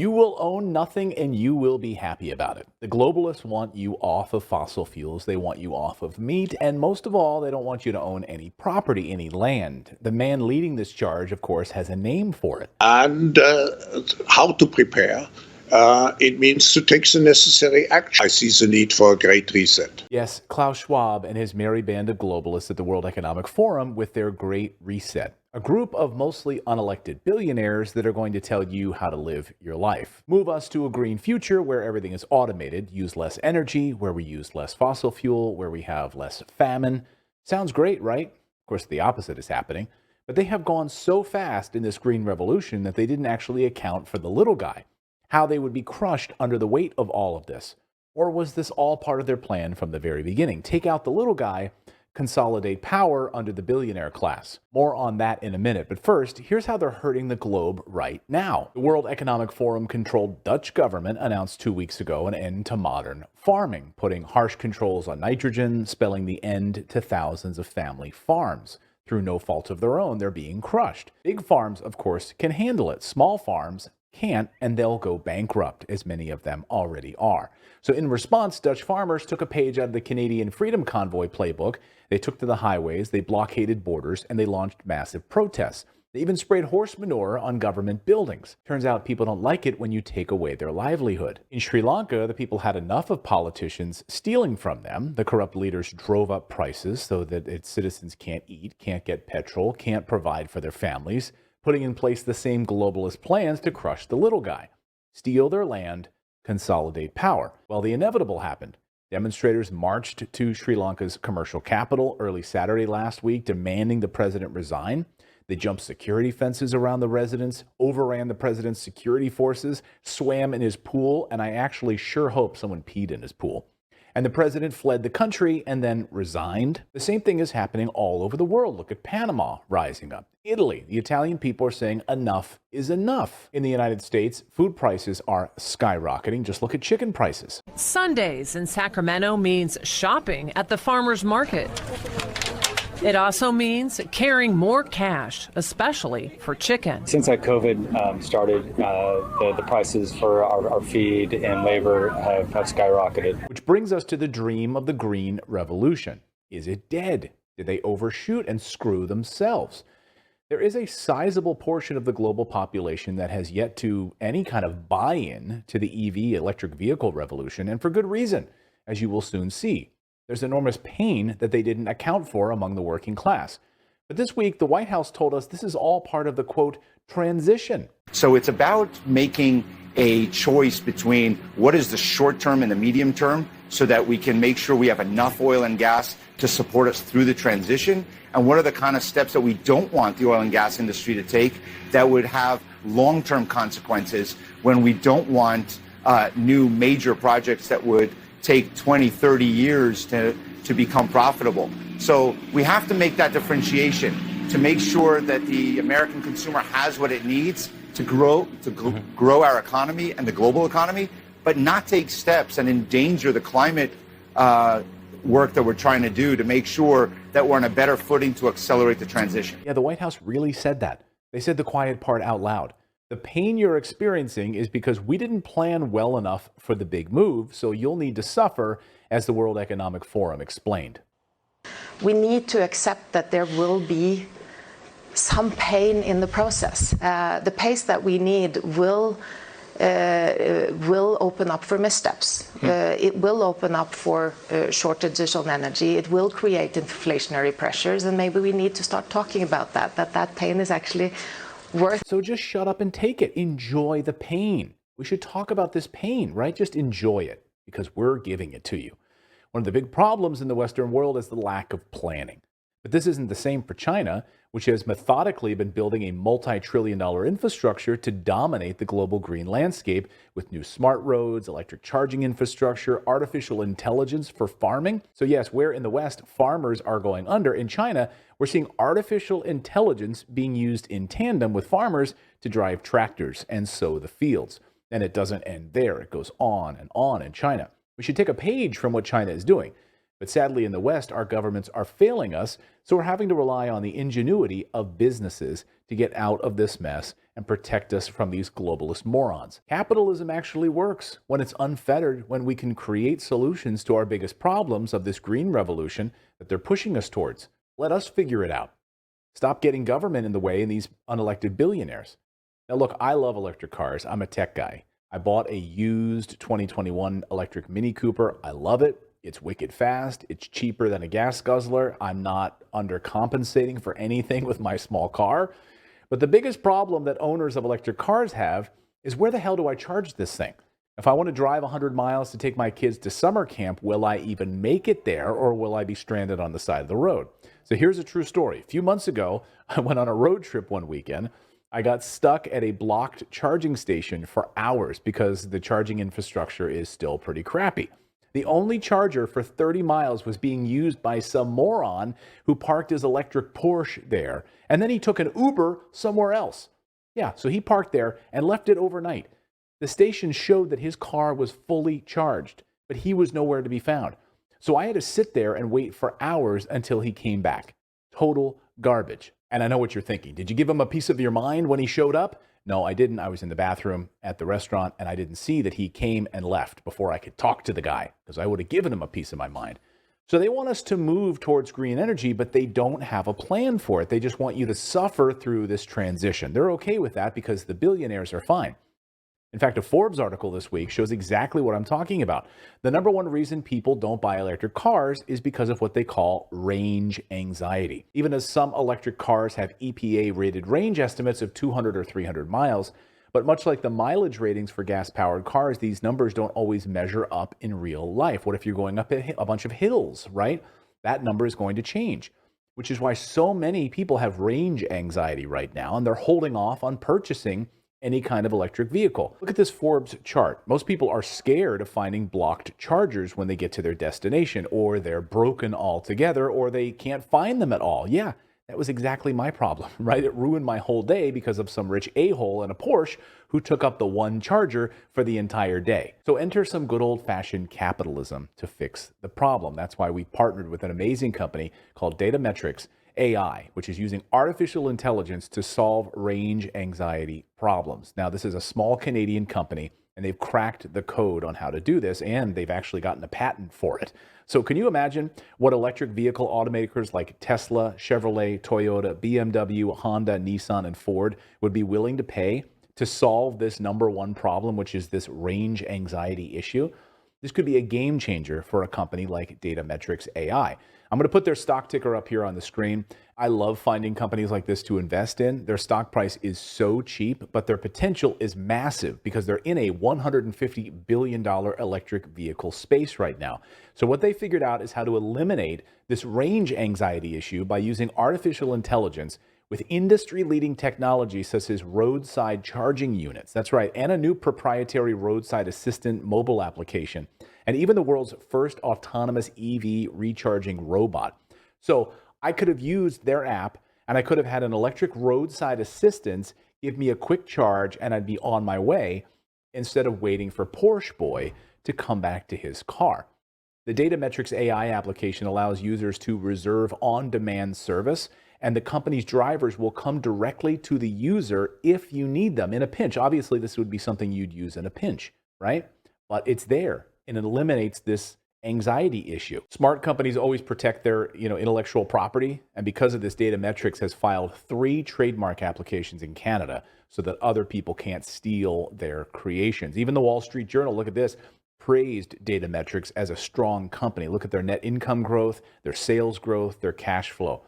You will own nothing and you will be happy about it. The globalists want you off of fossil fuels. They want you off of meat. And most of all, they don't want you to own any property, any land. The man leading this charge, of course, has a name for it. And how to prepare. It means to take the necessary action. I see the need for a great reset. Yes, Klaus Schwab and his merry band of globalists at the World Economic Forum with their Great Reset. A group of mostly unelected billionaires that are going to tell you how to live your life. Move us to a green future where everything is automated, use less energy, where we use less fossil fuel, where we have less famine. Sounds great, right? Of course, the opposite is happening. But they have gone so fast in this green revolution that they didn't actually account for the little guy, how they would be crushed under the weight of all of this. Or was this all part of their plan from the very beginning? Take out the little guy, consolidate power under the billionaire class. More on that in a minute, but first, here's how they're hurting the globe right now. The World Economic Forum-controlled Dutch government announced 2 weeks ago an end to modern farming, putting harsh controls on nitrogen, spelling the end to thousands of family farms. Through no fault of their own, they're being crushed. Big farms, of course, can handle it. Small farms can't, and they'll go bankrupt, as many of them already are. So in response, Dutch farmers took a page out of the Canadian Freedom Convoy playbook. They took to the highways, they blockaded borders, and they launched massive protests. They even sprayed horse manure on government buildings. Turns out people don't like it when you take away their livelihood. In Sri Lanka, the people had enough of politicians stealing from them. The corrupt leaders drove up prices so that its citizens can't eat, can't get petrol, can't provide for their families, putting in place the same globalist plans to crush the little guy, steal their land, consolidate power. Well, the inevitable happened. Demonstrators marched to Sri Lanka's commercial capital early Saturday last week, demanding the president resign. They jumped security fences around the residence, overran the president's security forces, swam in his pool, and I actually sure hope someone peed in his pool. And the president fled the country and then resigned. The same thing is happening all over the world. Look at Panama rising up. Italy, the Italian people are saying enough is enough. In the United States, food prices are skyrocketing. Just look at chicken prices. Sundays in Sacramento means shopping at the farmers market. It also means carrying more cash, especially for chicken. Since COVID started, the prices for our feed and labor have skyrocketed. Which brings us to the dream of the green revolution. Is it dead? Did they overshoot and screw themselves? There is a sizable portion of the global population that has yet to any kind of buy-in to the EV electric vehicle revolution, and for good reason, as you will soon see. There's enormous pain that they didn't account for among the working class. But this week, the White House told us this is all part of the, quote, transition. So it's about making a choice between what is the short term and the medium term so that we can make sure we have enough oil and gas to support us through the transition, and what are the kind of steps that we don't want the oil and gas industry to take that would have long-term consequences when we don't want new major projects that would take 20, 30 years to become profitable. So we have to make that differentiation to make sure that the American consumer has what it needs to grow our economy and the global economy, but not take steps and endanger the climate work that we're trying to do to make sure that we're on a better footing to accelerate the transition. Yeah, the White House really said that. They said the quiet part out loud. The pain you're experiencing is because we didn't plan well enough for the big move, so you'll need to suffer, as the World Economic Forum explained. We need to accept that there will be some pain in the process. The pace that we need will open up for missteps. It will open up for shortages on energy. It will create inflationary pressures, and maybe we need to start talking about that pain is actually worth. So just shut up and take it. Enjoy the pain. We should talk about this pain, right? Just enjoy it, because we're giving it to you. One of the big problems in the Western world is the lack of planning. But this isn't the same for China, which has methodically been building a multi-trillion-dollar infrastructure to dominate the global green landscape with new smart roads, electric charging infrastructure, artificial intelligence for farming. So yes, where in the West farmers are going under, in China, we're seeing artificial intelligence being used in tandem with farmers to drive tractors and sow the fields. And it doesn't end there. It goes on and on in China. We should take a page from what China is doing. But sadly, in the West, our governments are failing us, so we're having to rely on the ingenuity of businesses to get out of this mess and protect us from these globalist morons. Capitalism actually works when it's unfettered, when we can create solutions to our biggest problems of this green revolution that they're pushing us towards. Let us figure it out. Stop getting government in the way and these unelected billionaires. Now, look, I love electric cars. I'm a tech guy. I bought a used 2021 electric Mini Cooper. I love it. It's wicked fast. It's cheaper than a gas guzzler. I'm not undercompensating for anything with my small car. But the biggest problem that owners of electric cars have is, where the hell do I charge this thing? If I want to drive 100 miles to take my kids to summer camp, will I even make it there, or will I be stranded on the side of the road? So here's a true story. A few months ago, I went on a road trip one weekend. I got stuck at a blocked charging station for hours because the charging infrastructure is still pretty crappy. The only charger for 30 miles was being used by some moron who parked his electric Porsche there, and then he took an Uber somewhere else. Yeah, so he parked there and left it overnight. The station showed that his car was fully charged, but he was nowhere to be found. So I had to sit there and wait for hours until he came back. Total garbage. And I know what you're thinking. Did you give him a piece of your mind when he showed up? No, I didn't. I was in the bathroom at the restaurant, and I didn't see that he came and left before I could talk to the guy, because I would have given him a piece of my mind. So they want us to move towards green energy, but they don't have a plan for it. They just want you to suffer through this transition. They're okay with that because the billionaires are fine. In fact, a Forbes article this week shows exactly what I'm talking about. The number one reason people don't buy electric cars is because of what they call range anxiety. Even as some electric cars have EPA-rated range estimates of 200 or 300 miles, but much like the mileage ratings for gas-powered cars, these numbers don't always measure up in real life. What if you're going up a bunch of hills, right? That number is going to change, which is why so many people have range anxiety right now, and they're holding off on purchasing any kind of electric vehicle. Look at this Forbes chart. Most people are scared of finding blocked chargers when they get to their destination, or they're broken altogether, or they can't find them at all. Yeah, that was exactly my problem, right? It ruined my whole day because of some rich a-hole in a Porsche who took up the one charger for the entire day. So enter some good old-fashioned capitalism to fix the problem. That's why we partnered with an amazing company called DTMXF AI, which is using artificial intelligence to solve range anxiety problems. Now, this is a small Canadian company, and they've cracked the code on how to do this, and they've actually gotten a patent for it. So can you imagine what electric vehicle automakers like Tesla, Chevrolet, Toyota, BMW, Honda, Nissan, and Ford would be willing to pay to solve this number one problem, which is this range anxiety issue? This could be a game changer for a company like DTMXF AI. I'm going to put their stock ticker up here on the screen. I love finding companies like this to invest in. Their stock price is so cheap, but their potential is massive because they're in a $150 billion electric vehicle space right now. So what they figured out is how to eliminate this range anxiety issue by using artificial intelligence with industry-leading technology such as roadside charging units. That's right, and a new proprietary roadside assistant mobile application, and even the world's first autonomous EV recharging robot. So I could have used their app, and I could have had an electric roadside assistant give me a quick charge, and I'd be on my way instead of waiting for Porsche Boy to come back to his car. The DTMXF AI application allows users to reserve on-demand service, and the company's drivers will come directly to the user if you need them in a pinch. Obviously, this would be something you'd use in a pinch, right? But it's there, and it eliminates this anxiety issue. Smart companies always protect their intellectual property, and because of this, DTMXF has filed 3 trademark applications in Canada so that other people can't steal their creations. Even the Wall Street Journal, look at this, praised DTMXF as a strong company. Look at their net income growth, their sales growth, their cash flow.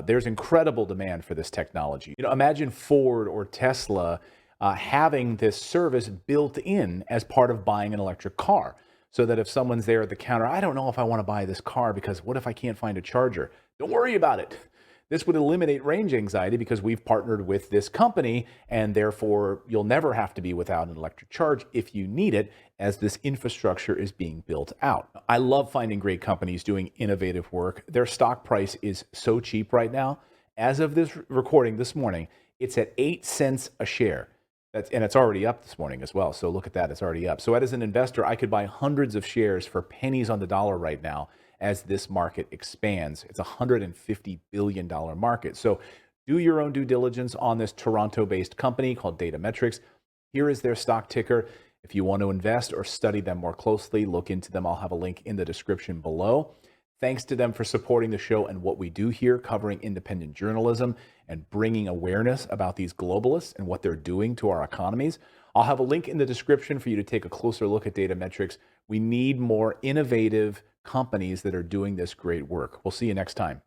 There's incredible demand for this technology. Imagine Ford or Tesla having this service built in as part of buying an electric car, so that if someone's there at the counter, I don't know if I want to buy this car because what if I can't find a charger? Don't worry about it. This would eliminate range anxiety because we've partnered with this company, and therefore you'll never have to be without an electric charge if you need it, as this infrastructure is being built out. I love finding great companies doing innovative work. Their stock price is so cheap right now. As of this recording this morning, it's at 8 cents a share. And it's already up this morning as well. So look at that, it's already up. So as an investor, I could buy hundreds of shares for pennies on the dollar right now as this market expands. It's a $150 billion market. So do your own due diligence on this Toronto-based company called DTMXF. Here is their stock ticker. If you want to invest or study them more closely, look into them. I'll have a link in the description below. Thanks to them for supporting the show and what we do here, covering independent journalism and bringing awareness about these globalists and what they're doing to our economies. I'll have a link in the description for you to take a closer look at DTMXF. We need more innovative companies that are doing this great work. We'll see you next time.